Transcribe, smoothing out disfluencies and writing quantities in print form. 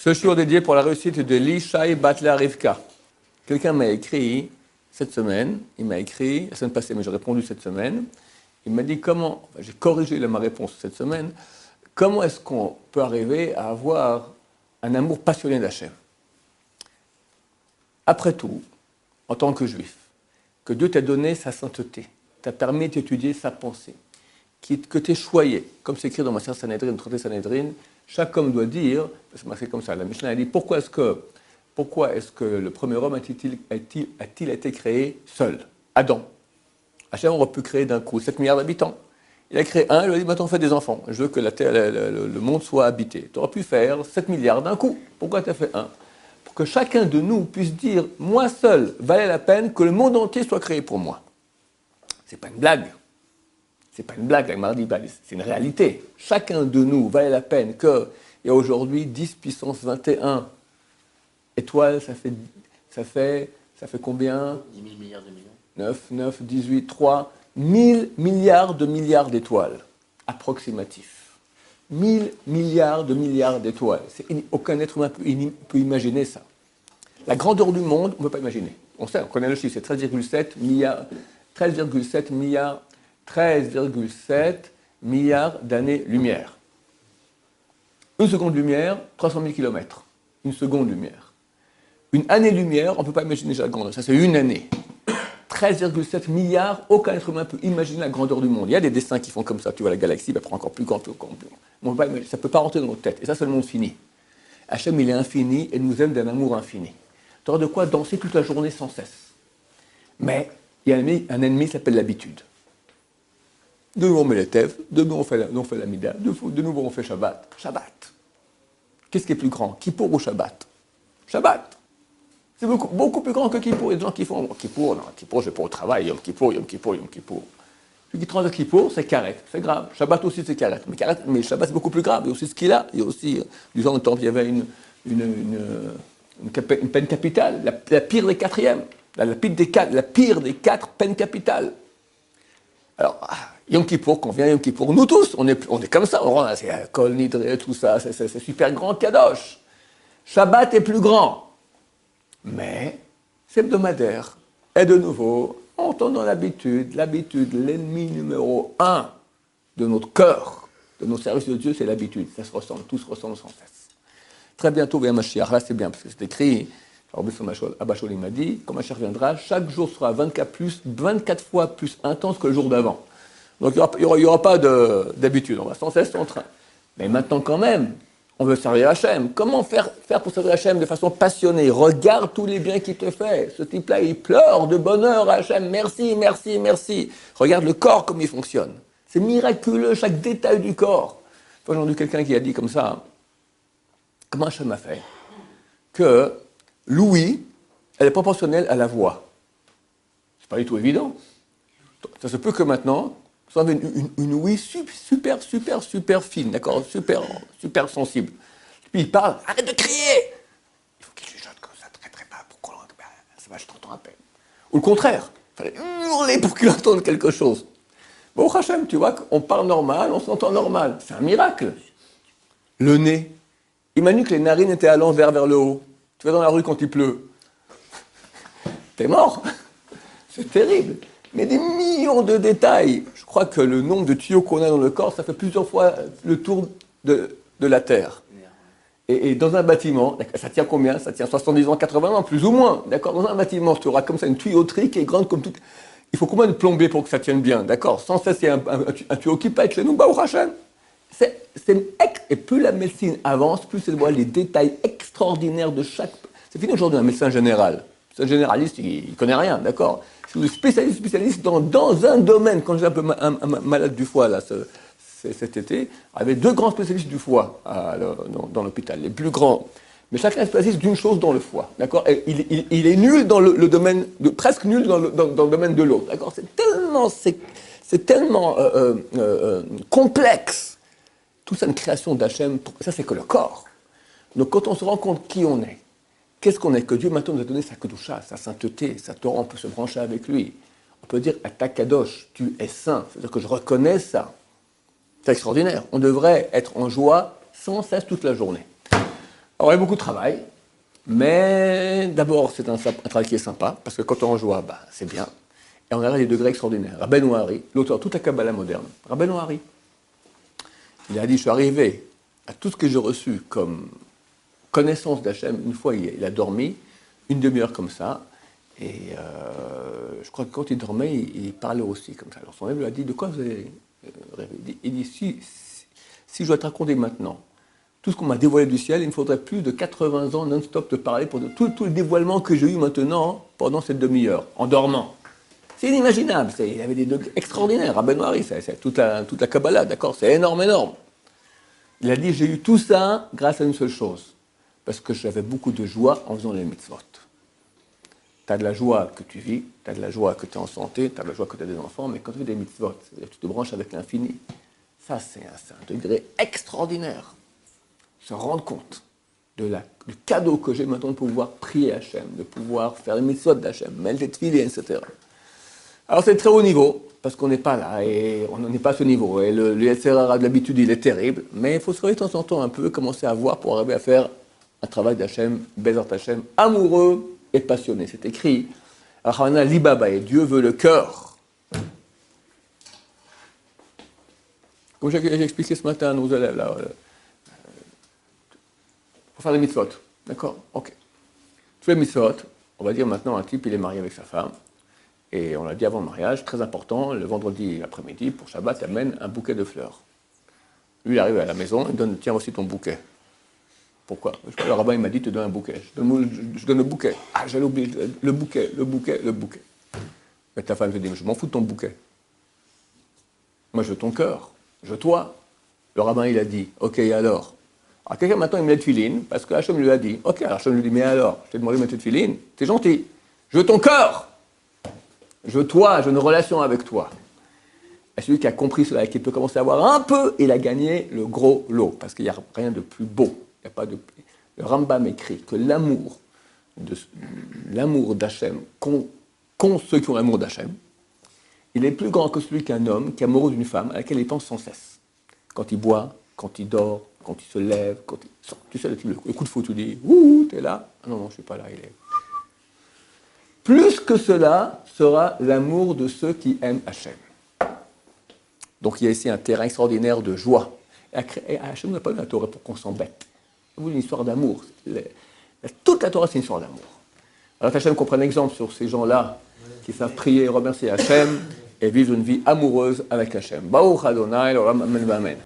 Ce jour dédié pour la réussite de Lishai Batler Rivka. Quelqu'un m'a écrit cette semaine, il m'a écrit, la semaine passée, mais j'ai répondu cette semaine, il m'a dit comment, j'ai corrigé ma réponse cette semaine, comment est-ce qu'on peut arriver à avoir un amour passionné d'Hachem? Après tout, en tant que juif, que Dieu t'a donné sa sainteté, t'a permis d'étudier sa pensée, que t'es choyé, comme c'est écrit dans ma sœur Sanhedrin, traité Sanhedrin, chaque homme doit dire, c'est marqué comme ça, la Mishnah a dit, pourquoi est-ce que le premier homme a-t-il été créé seul? Adam. Hachem aurait pu créer d'un coup 7 milliards d'habitants. Il a créé un, il a dit, maintenant fais des enfants, je veux que la terre, le monde soit habité. Tu aurais pu faire 7 milliards d'un coup. Pourquoi tu as fait un? Pour que chacun de nous puisse dire, moi seul, valait la peine que le monde entier soit créé pour moi. C'est pas une blague. C'est pas une blague, la mardi, c'est une réalité. Chacun de nous valait la peine qu'il y a aujourd'hui 10 puissance 21 étoiles, ça fait combien? 10 000 milliards de millions. 9, 18, 3, 1000 milliards d'étoiles, approximatif. 1000 milliards d'étoiles. Aucun être humain peut imaginer ça. La grandeur du monde, on ne peut pas imaginer. On connaît le chiffre, c'est 13,7 milliards d'années-lumière. Une seconde lumière, 300 000 km. Une seconde lumière. Une année-lumière, on ne peut pas imaginer la grandeur. Ça, c'est une année. 13,7 milliards, aucun être humain peut imaginer la grandeur du monde. Il y a des dessins qui font comme ça. Tu vois la galaxie, elle prend encore plus grand, plus grand. Ça ne peut pas rentrer dans notre tête. Et ça, c'est le monde fini. Hachem, il est infini et nous aime d'un amour infini. Tu auras de quoi danser toute la journée sans cesse. Mais il y a un ennemi qui s'appelle l'habitude. De nouveau, on met les tèvres, de nouveau, on fait la mida, de nouveau, on fait Shabbat. Shabbat. Qu'est-ce qui est plus grand, Kippour ou Shabbat? Shabbat. C'est beaucoup plus grand que Kippour. Il y a des gens qui font Kippour, non, Kippour, je vais pas au travail, Yom Kippour. Celui qui tranche Kippour, c'est Karet, c'est grave. Shabbat aussi, c'est Karet. Mais Shabbat, c'est beaucoup plus grave. Il y a aussi ce qu'il a. Il y a aussi, du genre, il y avait une peine capitale, la pire des quatrièmes. La pire des 4 peines capitales. Alors, Yom Kippour, quand vient Yom Kippour, nous tous, on est comme ça, c'est Kol Nidre, tout ça, c'est super grand, Kadosh. Shabbat est plus grand, mais c'est hebdomadaire. Et de nouveau, on tombe dans l'habitude, l'ennemi numéro 1 de notre cœur, de nos services de Dieu, c'est l'habitude. Ça se ressemble, tout se ressemble sans cesse. Très bientôt, vient Mashiach, là c'est bien, parce que c'est écrit, Abba Shaul m'a dit, quand Mashiach viendra, chaque jour sera 24 fois plus intense que le jour d'avant. Donc il n'y aura pas d'habitude, on va sans cesse en train. Mais maintenant quand même, on veut servir Hachem. Comment faire pour servir Hachem de façon passionnée? Regarde tous les biens qu'il te fait. Ce type-là, il pleure de bonheur à Hachem. Merci, merci, merci. Regarde le corps, comme il fonctionne. C'est miraculeux, chaque détail du corps. J'ai entendu quelqu'un qui a dit comme ça, comment Hachem a fait que l'ouïe, elle est proportionnelle à la voix. C'est pas du tout évident. Ça se peut que maintenant, vous avez une ouïe super fine, d'accord, super sensible. Puis il parle, arrête de crier. Il faut qu'il chuchote comme ça, très bas, pour qu'on l'entende. Ça va, je t'entends à peine. Ou le contraire, il fallait hurler pour qu'il entende quelque chose. Bon, Hachem, tu vois, on parle normal, on s'entend normal. C'est un miracle. Le nez. Imagine que les narines étaient à l'envers vers le haut. Tu vas dans la rue quand il pleut. T'es mort. C'est terrible. Mais des millions de détails. Je crois que le nombre de tuyaux qu'on a dans le corps, ça fait plusieurs fois le tour de la Terre. Et dans un bâtiment, ça tient combien? Ça tient 70 ans, 80 ans, plus ou moins. D'accord? Dans un bâtiment, tu auras comme ça une tuyauterie qui est grande comme tout. Il faut combien de plombiers pour que ça tienne bien? D'accord? Sans cesse, il y a un tuyau qui pète chez nous, Baruch Hashem. Et plus la médecine avance, plus elle voit les détails extraordinaires de chaque. C'est fini aujourd'hui un médecin général. C'est un généraliste, il ne connaît rien, d'accord? C'est un spécialiste dans un domaine. Quand j'ai un peu malade du foie, là, cet été, il y avait 2 grands spécialistes du foie dans l'hôpital, les plus grands. Mais chacun est spécialiste d'une chose dans le foie, d'accord? Et il est nul dans le domaine, presque nul dans le domaine de l'autre, d'accord? C'est tellement complexe. Tout ça, une création d'Hachem, ça c'est que le corps. Donc quand on se rend compte qui on est, qu'est-ce qu'on est, que Dieu maintenant nous a donné sa kedusha, sa sainteté, sa Torah, on peut se brancher avec lui. On peut dire, à ta kadosh, tu es saint, c'est-à-dire que je reconnais ça. C'est extraordinaire. On devrait être en joie sans cesse toute la journée. Alors, il y a beaucoup de travail, mais d'abord, c'est un travail qui est sympa, parce que quand on en joue, c'est bien. Et on a des degrés extraordinaires. Rabbeinu Hari, l'auteur de toute la Kabbalah moderne, Rabbeinu Hari, il a dit, je suis arrivé à tout ce que j'ai reçu comme connaissance d'Hachem. Une fois, il a dormi une demi-heure comme ça, et je crois que quand il dormait, il parlait aussi comme ça. Alors son élève lui a dit, de quoi vous avez rêvé? Il dit, si je dois te raconter maintenant tout ce qu'on m'a dévoilé du ciel, il me faudrait plus de 80 ans non-stop de parler pour tout le dévoilement que j'ai eu maintenant pendant cette demi-heure, en dormant. C'est inimaginable, il avait des degrés extraordinaires. Rabbeinu Hari, c'est toute la Kabbalah, d'accord? C'est énorme, énorme. Il a dit, j'ai eu tout ça grâce à une seule chose, parce que j'avais beaucoup de joie en faisant les mitzvot. Tu as de la joie que tu vis, tu as de la joie que tu es en santé, tu as de la joie que tu as des enfants, mais quand tu fais des mitzvot, c'est-à-dire que tu te branches avec l'infini, ça c'est un degré extraordinaire. Se rendre compte du cadeau que j'ai maintenant de pouvoir prier Hachem, de pouvoir faire les mitzvot d'Hachem, mettre les tefilines, etc. Alors c'est très haut niveau, parce qu'on n'est pas là, et on n'est pas à ce niveau. Et le Yetzer Hara de l'habitude, il est terrible, mais il faut se réveiller de temps en temps un peu, commencer à voir pour arriver à faire un travail d'Hachem, Bezat Hachem, amoureux et passionné. C'est écrit, Achana Libaba, et Dieu veut le cœur. Comme j'ai expliqué ce matin à nos élèves, là, pour faire les mitzvot, d'accord? Ok. Tu fais les mitzvot, on va dire maintenant un type, il est marié avec sa femme, et on l'a dit avant le mariage, très important, le vendredi après-midi, pour Shabbat, il amène un bouquet de fleurs. Lui, il arrive à la maison, il donne, tiens, voici ton bouquet. Pourquoi? Parce que le rabbin, il m'a dit, te donne un bouquet. Je donne le bouquet. Ah, j'allais oublier, le bouquet. Mais ta femme te dit, je m'en fous de ton bouquet. Moi, je veux ton cœur, je veux toi. Le rabbin, il a dit, ok, alors quelqu'un maintenant, il me met de filine, parce que Hachem lui a dit, ok, alors Hachem lui dit, mais alors, je t'ai demandé de mettre de filine, t'es gentil. Je veux ton cœur. Je veux toi, je veux une relation avec toi. Et celui qui a compris cela et qui peut commencer à voir un peu, il a gagné le gros lot, parce qu'il n'y a rien de plus beau. Il y a pas de... Le Rambam écrit que l'amour d'Hachem, qu'ont ceux qui ont l'amour d'Hachem, il est plus grand que celui qu'un homme qui est amoureux d'une femme à laquelle il pense sans cesse. Quand il boit, quand il dort, quand il se lève, quand il sort. Tu sais, le coup de fou, tu dis, ouh, t'es là? Ah non, je ne suis pas là, il est... Plus que cela sera l'amour de ceux qui aiment Hachem. Donc il y a ici un terrain extraordinaire de joie. Et Hachem n'a pas donné la Torah pour qu'on s'embête. C'est une histoire d'amour. Toute la Torah, c'est une histoire d'amour. Alors Hachem qu'on prenne exemple sur ces gens-là qui savent prier et remercier Hachem et vivre une vie amoureuse avec Hachem. Baruch Adonai, l'olam amen, amen.